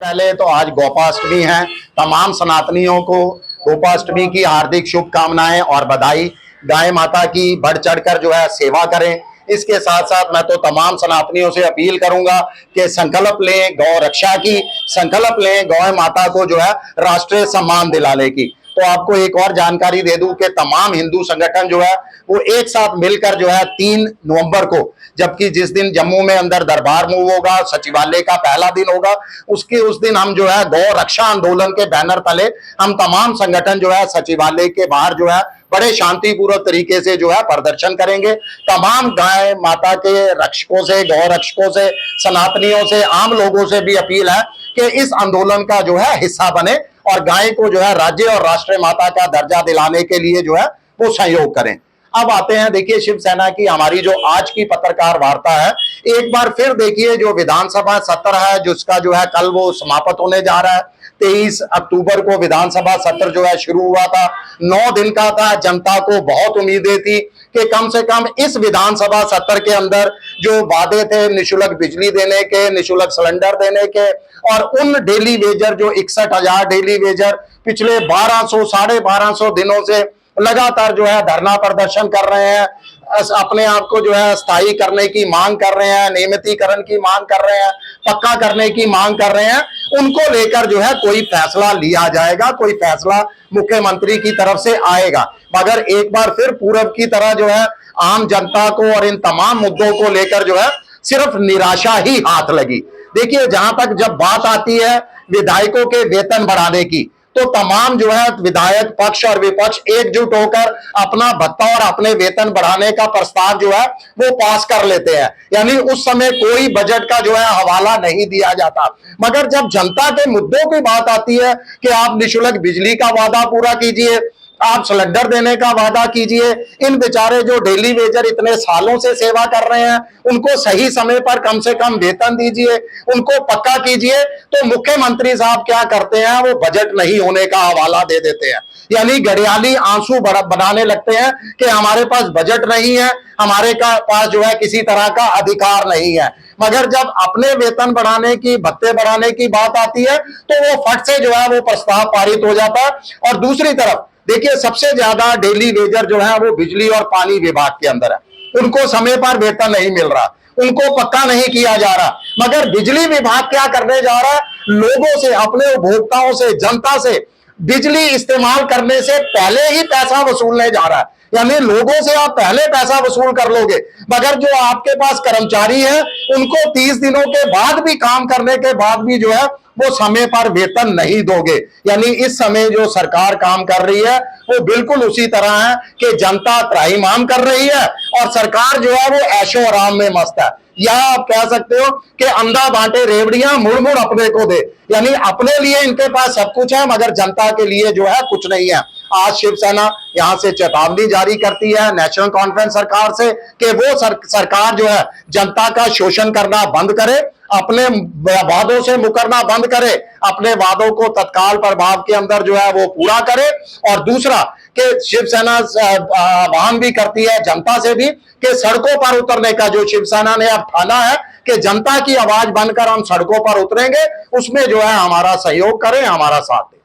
पहले तो आज गोपाष्टमी है। तमाम सनातनियों को गोपाष्टमी की हार्दिक शुभकामनाएं और बधाई। गाय माता की बढ़ चढ़कर जो है सेवा करें। इसके साथ साथ मैं तो तमाम सनातनियों से अपील करूंगा कि संकल्प लें गौ रक्षा की, संकल्प लें गौ माता को जो है राष्ट्रीय सम्मान दिलाने की। तो आपको एक और जानकारी दे दूं कि तमाम हिंदू संगठन जो है वो एक साथ मिलकर जो है 3 नवंबर को, जबकि जिस दिन जम्मू में अंदर दरबार मूव होगा, सचिवालय का पहला दिन होगा, उसके उस दिन हम जो है गौ रक्षा आंदोलन के बैनर तले हम तमाम संगठन जो है सचिवालय के बाहर जो है बड़े शांतिपूर्वक तरीके से जो है प्रदर्शन करेंगे। तमाम गाय माता के रक्षकों से, गौ रक्षकों से, सनातनियों से, आम लोगों से भी अपील है कि इस आंदोलन का जो है हिस्सा बने और गाय को जो है राज्य और राष्ट्रीय माता का दर्जा दिलाने के लिए जो है वो सहयोग करें। अब आते हैं, देखिए शिवसेना की हमारी जो आज की पत्रकार वार्ता है, एक बार फिर देखिए जो विधानसभा सत्र है जिसका जो है कल वो समाप्त होने जा रहा है। 23 अक्टूबर को विधानसभा सत्र जो है शुरू हुआ था, 9 दिन का था। जनता को बहुत उम्मीदें थी कि कम से कम इस विधानसभा सत्र के अंदर जो वादे थे निःशुल्क बिजली देने के, निःशुल्क सिलेंडर देने के और उन डेली वेजर जो 61,000 डेली वेजर पिछले 1200 साढ़े 1200 दिनों से लगातार जो है धरना प्रदर्शन कर रहे हैं, अपने आप को जो है स्थायी करने की मांग कर रहे हैं, नियमितीकरण की मांग कर रहे हैं, पक्का करने की मांग कर रहे हैं, उनको लेकर जो है कोई फैसला लिया जाएगा, कोई फैसला मुख्यमंत्री की तरफ से आएगा। मगर एक बार फिर पूर्व की तरह जो है आम जनता को और इन तमाम मुद्दों को लेकर जो है सिर्फ निराशा ही हाथ लगी। देखिए, जहां तक जब बात आती है विधायकों के वेतन बढ़ाने की, तो तमाम जो है विधायक पक्ष और विपक्ष एकजुट होकर अपना भत्ता और अपने वेतन बढ़ाने का प्रस्ताव जो है वो पास कर लेते हैं। यानी उस समय कोई बजट का जो है हवाला नहीं दिया जाता। मगर जब जनता के मुद्दों की बात आती है कि आप निःशुल्क बिजली का वादा पूरा कीजिए, आप सिलेंडर देने का वादा कीजिए, इन बेचारे जो डेली वेजर इतने सालों से सेवा कर रहे हैं उनको सही समय पर कम से कम वेतन दीजिए, उनको पक्का कीजिए, तो मुख्यमंत्री साहब क्या करते हैं, वो बजट नहीं होने का हवाला दे देते हैं। यानी घड़ियाली आंसू बनाने लगते हैं कि हमारे पास बजट नहीं है, हमारे पास जो है किसी तरह का अधिकार नहीं है। मगर जब अपने वेतन बढ़ाने की, भत्ते बढ़ाने की बात आती है तो वो फट से जो है वो प्रस्ताव पारित हो जाता है। और दूसरी तरफ देखिए, सबसे ज्यादा डेली वेजर जो है वो बिजली और पानी विभाग के अंदर है, उनको समय पर वेतन नहीं मिल रहा, उनको पक्का नहीं किया जा रहा। मगर बिजली विभाग क्या करने जा रहा है, लोगों से, अपने उपभोक्ताओं से, जनता से बिजली इस्तेमाल करने से पहले ही पैसा वसूलने जा रहा है। यानी लोगों से आप पहले पैसा वसूल कर लोगे, मगर जो आपके पास कर्मचारी है उनको 30 दिनों के बाद भी, काम करने के बाद भी जो है वो समय पर वेतन नहीं दोगे। यानी इस समय जो सरकार काम कर रही है वो बिल्कुल उसी तरह है कि जनता त्राहिमाम कर रही है और सरकार जो है वो ऐशो आराम में मस्त है। या आप कह सकते हो कि अंधा बांटे रेवड़ियां, मुड़ मुड़ अपने को दे। यानी अपने लिए इनके पास सब कुछ है मगर जनता के लिए जो है कुछ नहीं है। आज शिवसेना यहां से चेतावनी जारी करती है नेशनल कॉन्फ्रेंस सरकार से कि वो सरकार जो है जनता का शोषण करना बंद करे, अपने वादों से मुकरना बंद करे, अपने वादों को तत्काल प्रभाव के अंदर जो है वो पूरा करे। और दूसरा कि शिवसेना आह्वान भी करती है जनता से भी कि सड़कों पर उतरने का जो शिवसेना ने अब ठाना है कि जनता की आवाज बनकर हम सड़कों पर उतरेंगे, उसमें जो है हमारा सहयोग करें, हमारा साथ दें।